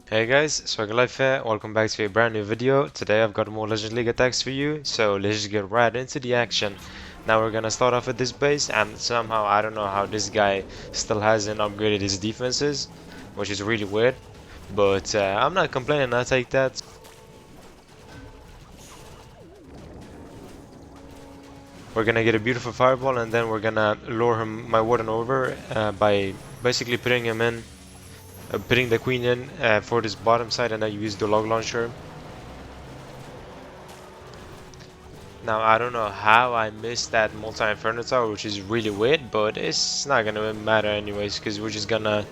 Hey guys, Swagger Life here. Welcome back to a brand new video. Today I've got more Legend League attacks for you, so let's just get right into the action. Now we're gonna start off with this base, and somehow I don't know how this guy still hasn't upgraded his defenses, which is really weird. But I'm not complaining, I'll take that. We're gonna get a beautiful fireball, and then we're gonna lure my warden over by basically putting the queen in for this bottom side, and I use the log launcher. Now I don't know how I missed that multi-inferno tower, which is really weird, but it's not gonna matter anyways, because we're just gonna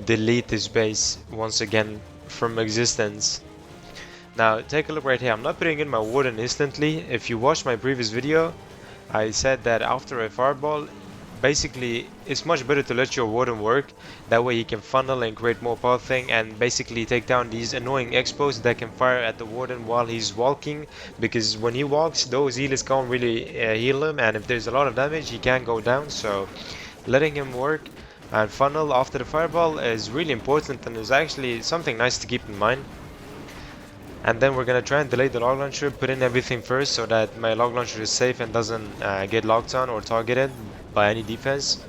delete this base once again from existence. Now take a look right here. I'm not putting in my warden instantly. If you watched my previous video, I said that after a fireball, basically it's much better to let your warden work. That way he can funnel and create more pathing and basically take down these annoying expos that can fire at the warden while he's walking, because when he walks those healers can't really heal him, and if there's a lot of damage he can go down. So letting him work and funnel after the fireball is really important, and is actually something nice to keep in mind. And then we're gonna try and delay the log launcher, put in everything first so that my log launcher is safe and doesn't get locked on or targeted by any defense.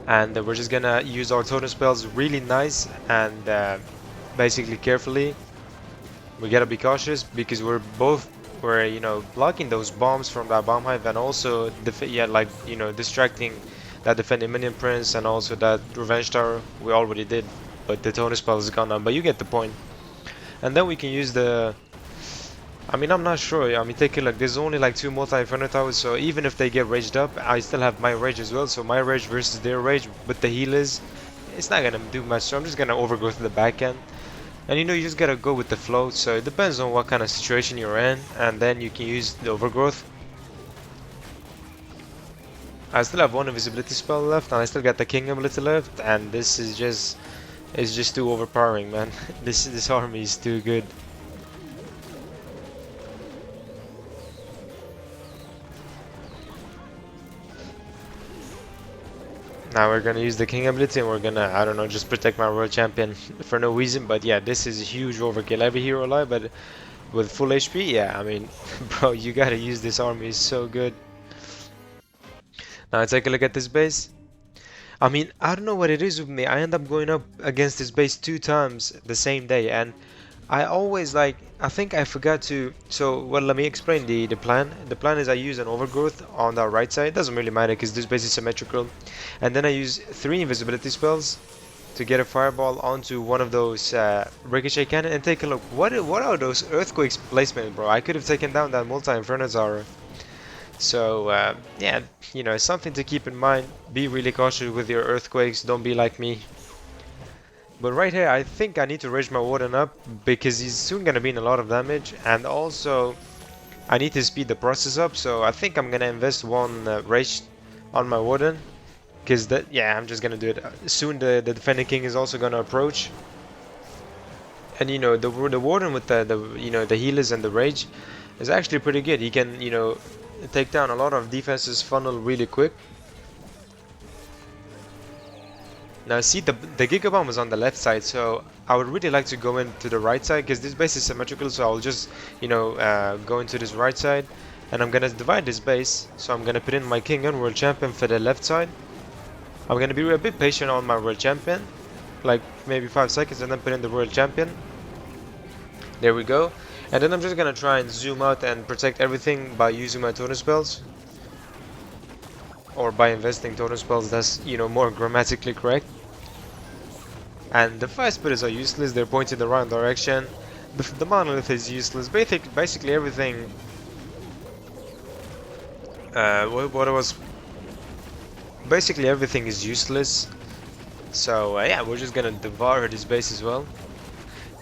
And we're just gonna use our totem spells really nice and basically carefully. We gotta be cautious because we're blocking those bombs from that bomb hive, and also distracting that defending minion prince, and also that revenge tower we already did, but the totem spell is gone now, but you get the point. And then we can use the... I'm not sure. Take a look. There's only like 2 multi-inferno towers, so even if they get raged up, I still have my rage as well. So my rage versus their rage with the healers, it's not gonna do much. So I'm just gonna overgrowth to the back end. And you just gotta go with the flow. So it depends on what kind of situation you're in, and then you can use the overgrowth. I still have 1 invisibility spell left, and I still got the king ability left, and this is just... it's just too overpowering, man. This army is too good. Now we're gonna use the king ability, and we're gonna, I don't know, just protect my royal champion for no reason. But yeah, this is a huge overkill. Every hero alive, but with full HP, yeah, bro, you gotta use this army. It's so good. Now take a look at this base. I don't know what it is with me. I end up going up against this base 2 times the same day, and I always I think I forgot to... So, well, let me explain the plan. The plan is I use an overgrowth on the right side. It doesn't really matter because this base is symmetrical. And then I use 3 invisibility spells to get a fireball onto one of those ricochet cannon. And take a look. What are those earthquakes placement, bro? I could have taken down that multi-inferno tower. So yeah, something to keep in mind. Be really cautious with your earthquakes. Don't be like me. But right here, I think I need to rage my warden up because he's soon gonna be in a lot of damage, and also I need to speed the process up. So I think I'm gonna invest 1 rage on my warden, because I'm just gonna do it soon. The defending king is also gonna approach, and the warden with the healers and the rage is actually pretty good. He can take down a lot of defenses funnel really quick. Now see, the Giga Bomb is on the left side, so I would really like to go into the right side because this base is symmetrical. So I'll just go into this right side, and I'm gonna divide this base. So I'm gonna put in my king and world champion for the left side. I'm gonna be a bit patient on my world champion, like maybe 5 seconds, and then put in the world champion. There we go. And then I'm just gonna try and zoom out and protect everything by using my totem spells, or by investing totem spells. That's more grammatically correct. And the fire spitters are useless. They're pointed the wrong direction. The monolith is useless. Basically everything. What was basically everything is useless. So yeah, we're just gonna devour this base as well.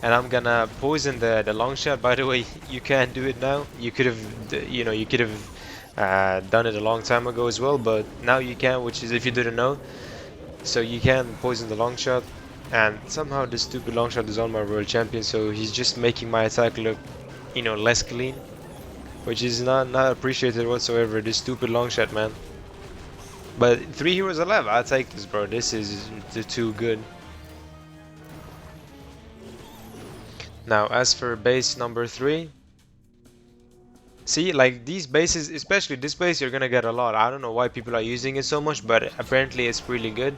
And I'm gonna poison the long shot. By the way, you can't do it now. You could have done it a long time ago as well, but now you can, which is if you didn't know. So you can poison the long shot, and somehow this stupid long shot is on my world champion, so he's just making my attack look less clean, which is not appreciated whatsoever. This stupid long shot, man. But 3 heroes alive, I'll take this, bro. This is too good. Now, as for base number 3, see, like these bases, especially this base, you're gonna get a lot. I don't know why people are using it so much, but apparently it's really good.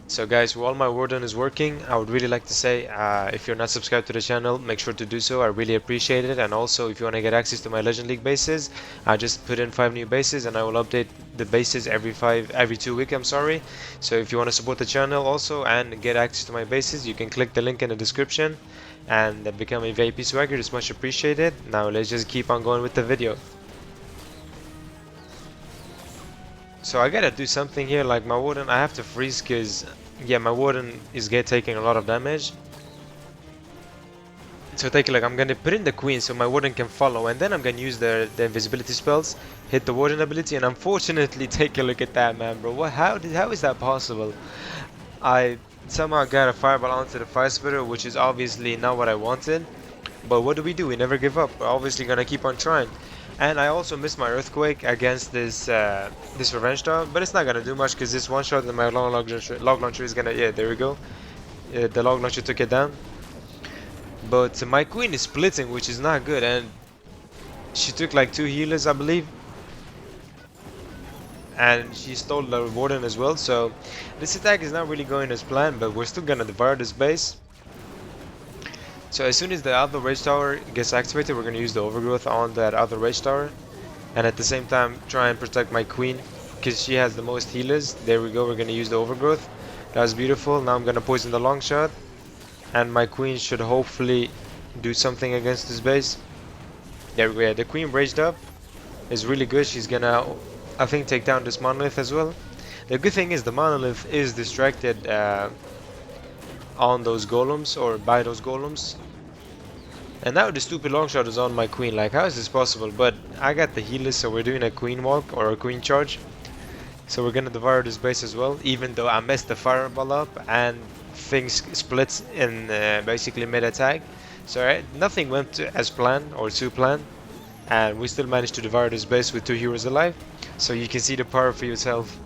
So guys, while my warden is working, I would really like to say, if you're not subscribed to the channel, make sure to do so. I really appreciate it. And also, if you want to get access to my Legend League bases, I just put in 5 new bases, and I will update the bases every 2 weeks. I'm sorry. So if you want to support the channel also and get access to my bases, you can click the link in the description and become a VIP swagger. It's much appreciated. Now let's just keep on going with the video. So I gotta do something here, like my warden, I have to freeze because, yeah, my warden is taking a lot of damage. So take a look, I'm gonna put in the queen so my warden can follow, and then I'm gonna use the invisibility spells, hit the warden ability, and unfortunately, take a look at that, man, bro. How is that possible? I somehow got a fireball onto the fire spitter, which is obviously not what I wanted. But what do? We never give up. We're obviously gonna keep on trying. And I also missed my earthquake against this revenge dog, but it's not gonna do much because this one shot and my log launcher is gonna, yeah, there we go. The log launcher took it down. But my queen is splitting, which is not good, and she took like 2 healers, I believe. And she stole the warden as well, so this attack is not really going as planned, but we're still gonna devour this base. So as soon as the other rage tower gets activated, we're going to use the overgrowth on that other rage tower. And at the same time, try and protect my queen, because she has the most healers. There we go, we're going to use the overgrowth. That was beautiful. Now I'm going to poison the long shot. And my queen should hopefully do something against this base. There we go, yeah, the queen raged up. Is really good. She's going to, I think, take down this monolith as well. The good thing is the monolith is distracted on those golems, or by those golems. And now the stupid long shot is on my queen. Like, how is this possible? But I got the healers, so we're doing a queen walk or a queen charge. So we're gonna devour this base as well, even though I messed the fireball up and things splits in basically mid attack. So nothing went as planned or to plan, and we still managed to devour this base with 2 heroes alive. So you can see the power for yourself.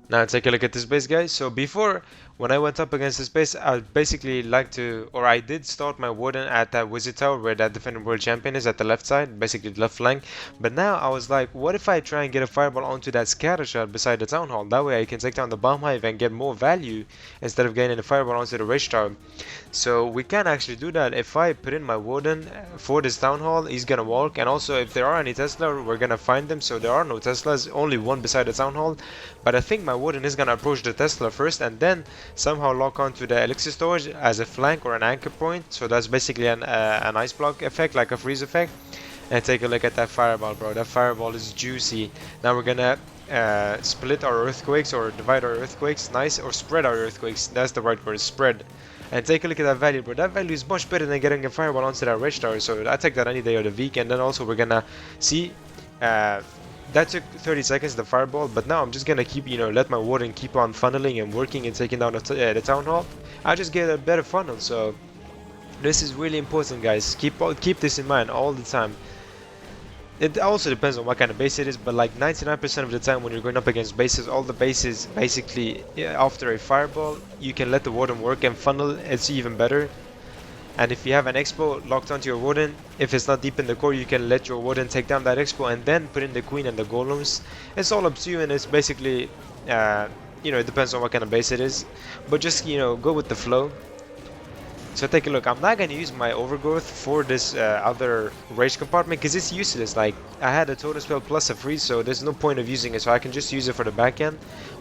Now take a look at this base, guys. So before, when I went up against this base, I basically like to, or I did start my warden at that wizard tower where that defending world champion is at the left side, basically the left flank. But now I was like, what if I try and get a fireball onto that scatter shot beside the town hall? That way I can take down the bomb hive and get more value instead of getting the fireball onto the rage tower. So we can actually do that. If I put in my warden for this town hall, he's gonna walk, and also if there are any Tesla, we're gonna find them. So there are no Teslas, only one beside the town hall. But I think my warden is gonna approach the Tesla first and then somehow lock onto the elixir storage as a flank or an anchor point. So that's basically an ice block effect, like a freeze effect. And take a look at that fireball, bro. That fireball is juicy. Now we're gonna split our earthquakes, or divide our earthquakes, nice, or spread our earthquakes. That's the right word, spread. And take a look at that value, bro. That value is much better than getting a fireball onto that rage tower. So I take that any day of the week. And then also we're gonna see. That took 30 seconds, the fireball, but now I'm just gonna keep, let my warden keep on funneling and working and taking down the town hall. I just get a better funnel, so this is really important, guys. Keep this in mind all the time. It also depends on what kind of base it is, but like 99% of the time when you're going up against bases, all the bases basically, after a fireball, you can let the warden work and funnel. It's even better. And if you have an expo locked onto your warden, if it's not deep in the core, you can let your warden take down that expo and then put in the queen and the golems. It's all up to you, and it's basically, it depends on what kind of base it is. But just, go with the flow. So take a look. I'm not going to use my overgrowth for this other rage compartment because it's useless. Like, I had a totem spell plus a freeze, so there's no point of using it. So I can just use it for the backhand.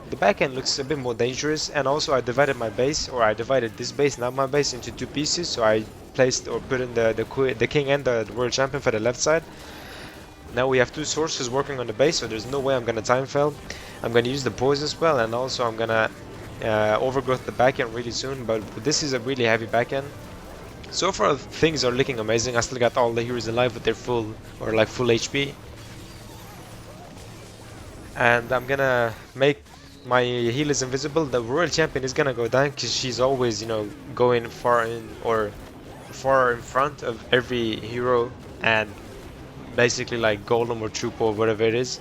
The backhand looks a bit more dangerous, and also I divided my base, or I divided this base, not my base, into 2 pieces. So I placed or put in the king and the world champion for the left side. Now we have 2 sources working on the base, so there's no way I'm going to time fail. I'm going to use the poison spell, and also I'm going to overgrowth the backhand really soon, but this is a really heavy backhand. So far things are looking amazing. I still got all the heroes alive with their full HP, and I'm gonna make my healers invisible. The royal champion is gonna go down because she's always going far in or far in front of every hero and basically like golem or troop or whatever it is.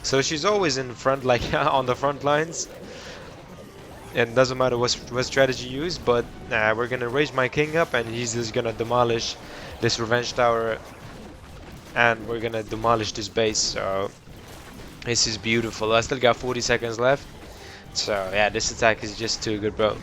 So she's always in front, like on the front lines. It doesn't matter what strategy you use, but we're gonna raise my king up and he's just gonna demolish this revenge tower and we're gonna demolish this base. So this is beautiful. I still got 40 seconds left. So yeah, this attack is just too good, bro.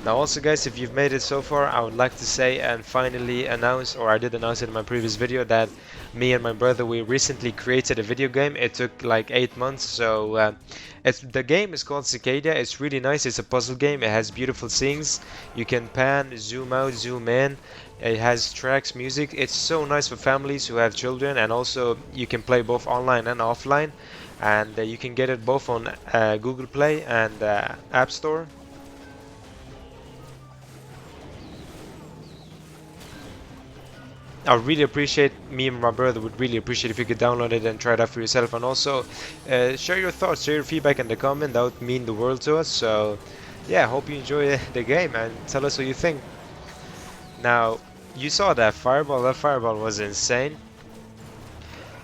Now also guys, if you've made it so far, I would like to say and finally announce, or I did announce it in my previous video, that me and my brother, we recently created a video game. It took like 8 months, so the game is called Cicada. It's really nice. It's a puzzle game. It has beautiful scenes. You can pan, zoom out, zoom in. It has tracks, music. It's so nice for families who have children, and also you can play both online and offline. And you can get it both on Google Play and App Store. I would really appreciate, me and my brother would really appreciate if you could download it and try it out for yourself, and also share your thoughts, share your feedback in the comment. That would mean the world to us. So yeah, hope you enjoy the game and tell us what you think. Now, you saw that fireball was insane.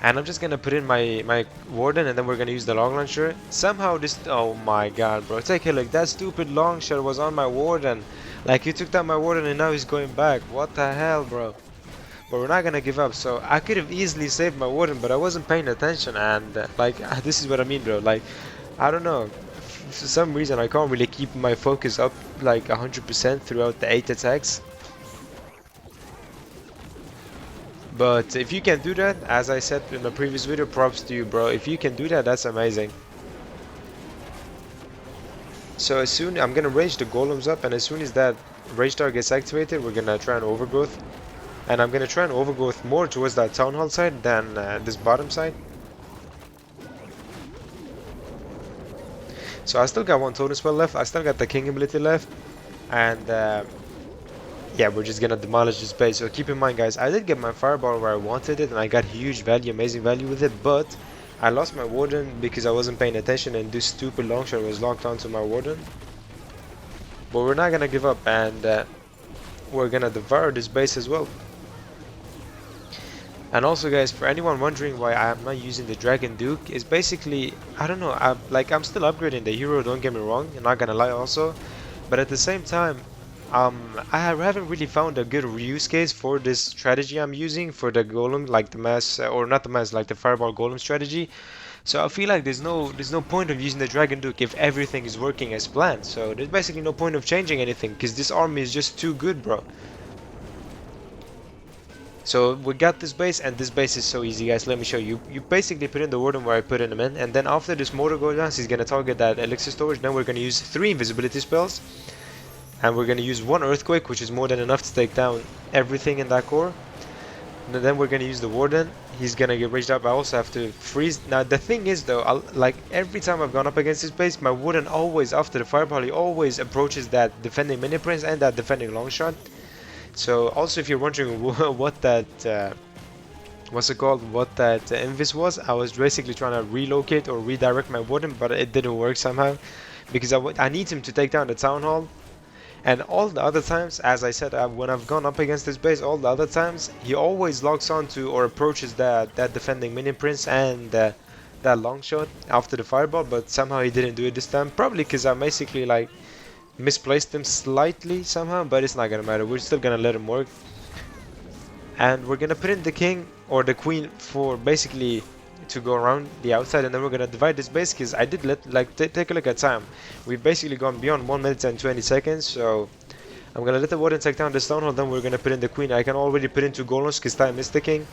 And I'm just gonna put in my warden and then we're gonna use the long launcher. Somehow this, oh my god bro, take a look, that stupid long shot was on my warden. Like, he took down my warden and now he's going back. What the hell, bro? But we're not gonna give up. So I could have easily saved my warden, but I wasn't paying attention, and like this is what I mean, bro. Like, I don't know, for some reason I can't really keep my focus up like 100% throughout the 8 attacks. But if you can do that, as I said in the previous video, props to you, bro. If you can do that, that's amazing. So as soon, I'm gonna rage the golems up, and as soon as that rage tower gets activated, we're gonna try and overgrowth. And I'm gonna try and overgrowth more towards that town hall side than this bottom side. So I still got one totem spell left, I still got the king ability left, and yeah, we're just gonna demolish this base. So keep in mind guys, I did get my fireball where I wanted it and I got huge value, amazing value with it, but I lost my warden because I wasn't paying attention and this stupid longshot was locked onto my warden. But we're not gonna give up, and we're gonna devour this base as well. And also guys, for anyone wondering why I'm not using the Dragon Duke, is basically, I don't know, I'm still upgrading the hero, don't get me wrong, I'm not gonna lie also, but at the same time, I haven't really found a good use case for this strategy I'm using for the golem, like the mass, or not the mass, like the fireball golem strategy. So I feel like there's no point of using the Dragon Duke if everything is working as planned. So there's basically no point of changing anything, because this army is just too good, bro. So we got this base, and this base is so easy guys, let me show you. You basically put in the warden where I put him in, and then after this mortar goes down, he's gonna target that elixir storage. Then we're gonna use 3 invisibility spells, and we're gonna use 1 earthquake, which is more than enough to take down everything in that core. And then we're gonna use the warden, he's gonna get raged up. I also have to freeze. Now the thing is though, like every time I've gone up against this base, my warden always, after the fireball, he always approaches that defending mini prince and that defending long shot. So also, if you're wondering what that what's it called, what that invis was, I was basically trying to relocate or redirect my warden, but it didn't work somehow, because I need him to take down the town hall. And all the other times, as I said, when I've gone up against this base, all the other times he always locks onto or approaches that defending mini prince and that long shot after the fireball, but somehow he didn't do it this time, probably because I basically like misplaced him slightly somehow, but it's not gonna matter, we're still gonna let him work. And we're gonna put in the king or the queen for basically to go around the outside, and then we're gonna divide this base, because I did take a look at time. We've basically gone beyond 1 minute and 20 seconds, so I'm gonna let the warden take down the stone hall, then we're gonna put in the queen. I can already put in 2 golems because time is ticking,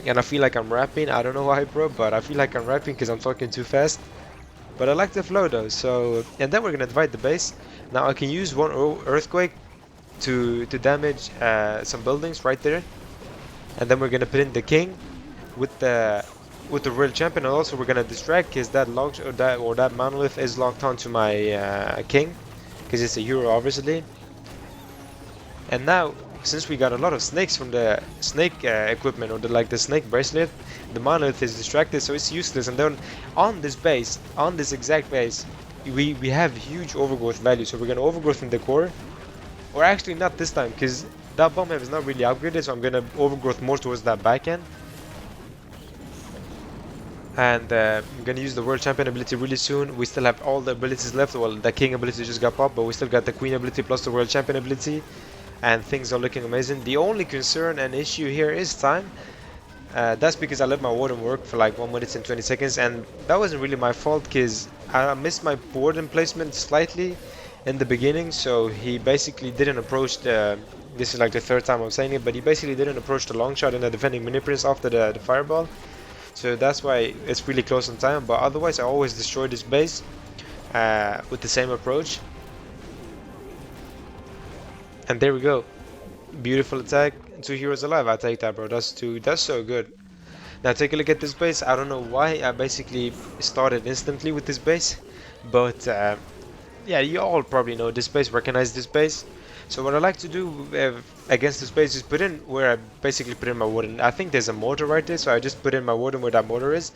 and I feel like I'm rapping. I don't know why, bro, but I feel like I'm rapping because I'm talking too fast. But I like the flow though. So, and then we're gonna divide the base. Now I can use 1 earthquake to damage some buildings right there, and then we're gonna put in the king with the real champion, and also we're gonna distract because that log or that monolith is locked onto my king, because it's a hero obviously. And now, since we got a lot of snakes from the snake equipment, or the snake bracelet, the monolith is distracted, so it's useless. And then on this base, on this exact base, we have huge overgrowth value, so we're gonna overgrowth in the core. Or actually not this time, because That bomb is not really upgraded, so I'm gonna overgrowth more towards that back end. And I'm gonna use the world champion ability really soon. We still have all the abilities left. Well, the king ability just got popped, but we still got the queen ability plus the world champion ability, and things are looking amazing. The only concern and issue here is time. That's because I let my warden work for like 1 minute and 20 seconds, and that wasn't really my fault because I missed my warden placement slightly in the beginning. So he basically didn't approach the. This is like the third time I'm saying it, but he basically didn't approach the long shot in the defending mini prince after the fireball. So that's why it's really close on time. But otherwise, I always destroy this base with the same approach. And there we go. Beautiful attack. 2 heroes alive. I take that, bro. That's so good. Now take a look at this base. I don't know why I basically started instantly with this base, but yeah, you all probably know this base, recognize this base. So what I like to do against this base is put in where I basically put in my warden. I think there's a mortar right there, so I just put in my warden where that mortar is.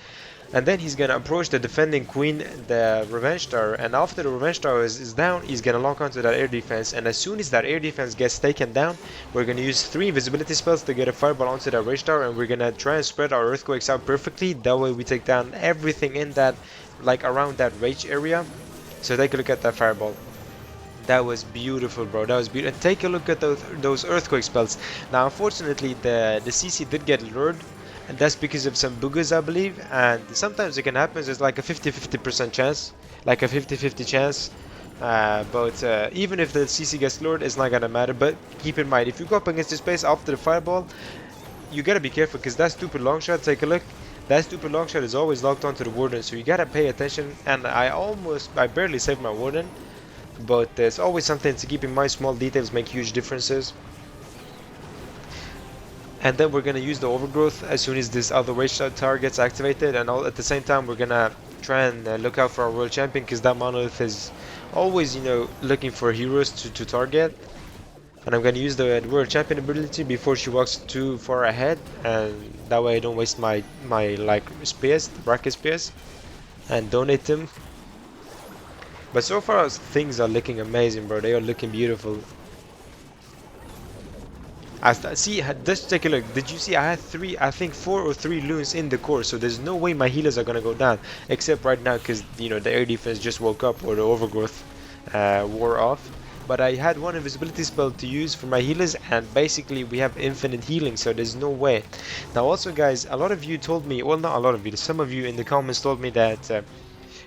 And then he's gonna approach the defending queen, the revenge tower, and after the revenge tower is down, he's gonna lock onto that air defense, and as soon as that air defense gets taken down, we're gonna use 3 invisibility spells to get a fireball onto that rage tower, and we're gonna try and spread our earthquakes out perfectly. That way we take down everything in that, like around that rage area. So take a look at that fireball. That was beautiful, bro. That was beautiful. And take a look at those earthquake spells. Now, unfortunately, the CC did get lured, and that's because of some boogers, I believe. And sometimes it can happen. There's like a 50-50% chance, like a 50-50 chance. But even if the CC gets lured, it's not gonna matter. But keep in mind, if you go up against this base after the fireball, you gotta be careful because that stupid long shot. Take a look. That stupid long shot is always locked onto the warden, so you gotta pay attention. And I barely saved my warden. But there's always something to keep in mind. Small details make huge differences. And then we're gonna use the overgrowth as soon as this other rage tower gets activated, and all at the same time we're gonna try and look out for our world champion, because that monolith is always, you know, looking for heroes to target. And I'm gonna use the world champion ability before she walks too far ahead, and that way I don't waste my like spears, bracket spears, and donate them. But so far things are looking amazing, bro. They are looking beautiful. See, just take a look. Did you see I had 4 or 3 loons in the core, so there's no way my healers are gonna go down, except right now because, you know, the air defense just woke up, or the overgrowth wore off. But I had 1 invisibility spell to use for my healers, and basically we have infinite healing, so there's no way. Now also guys, a lot of you told me, well, not a lot of you, some of you in the comments told me that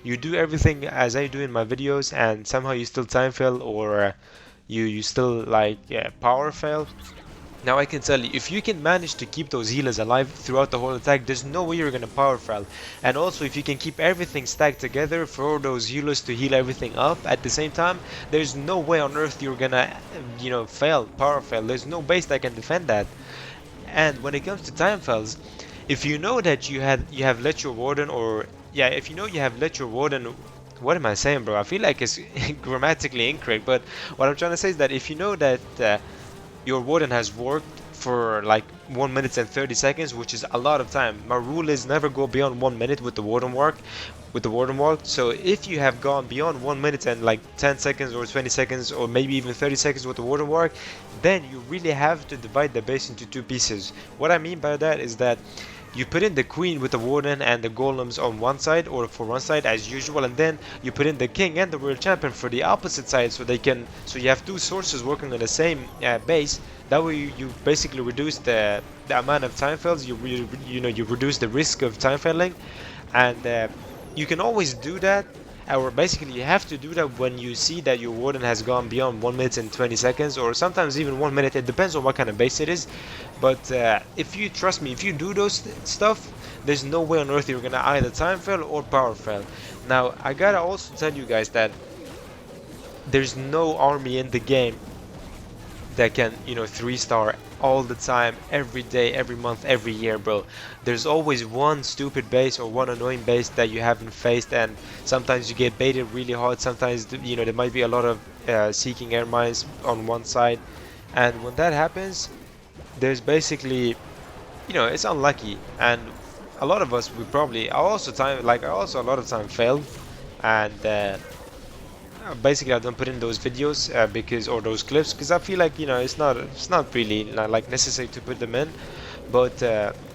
you do everything as I do in my videos, and somehow you still time fail, or you still like power fail. Now I can tell you, if you can manage to keep those healers alive throughout the whole attack, there's no way you're gonna power fail. And also, if you can keep everything stacked together for those healers to heal everything up at the same time, there's no way on earth you're gonna, you know, power fail. There's no base that can defend that. And when it comes to time fails, if you know that you have let your warden, or yeah, if you know you have let your warden, what am I saying, bro? I feel like it's grammatically incorrect, but what I'm trying to say is that if you know that your warden has worked for like 1 minute and 30 seconds, which is a lot of time. My rule is never go beyond 1 minute with the warden work. So if you have gone beyond 1 minute and like 10 seconds or 20 seconds or maybe even 30 seconds with the warden work, then you really have to divide the base into 2 pieces. What I mean by that is that you put in the queen with the warden and the golems on one side, or for one side as usual, and then you put in the king and the world champion for the opposite side, so you have 2 sources working on the same base. That way you basically reduce the amount of time fails. You reduce the risk of time failing, and you can always do that, or basically you have to do that when you see that your warden has gone beyond 1 minute and 20 seconds, or sometimes even 1 minute. It depends on what kind of base it is. But if you trust me, if you do those stuff, there's no way on earth you're gonna either time fail or power fail. Now I gotta also tell you guys that there's no army in the game that can, you know, 3-star all the time, every day, every month, every year, bro. There's always one stupid base or one annoying base that you haven't faced, and sometimes you get baited really hard. Sometimes, you know, there might be a lot of seeking air mines on one side, and when that happens, there's basically, you know, it's unlucky. And a lot of us, I also a lot of time failed, and basically I don't put in those videos because or those clips because I feel like it's not really like necessary to put them in. But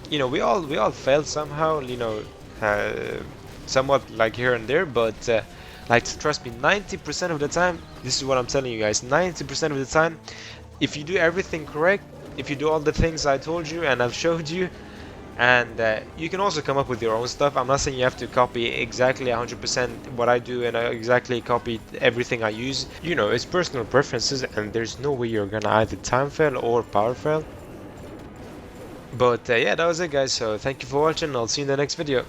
we all fail somehow, uh, somewhat like here and there. But like trust me, 90% of the time, this is what I'm telling you guys. 90% of the time, if you do everything correct, if you do all the things I told you and I've showed you, and you can also come up with your own stuff. I'm not saying you have to copy exactly 100% what I do and exactly copy everything I use. It's personal preferences, and there's no way you're gonna either time fail or power fail. But yeah, that was it, guys. So thank you for watching. I'll see you in the next video.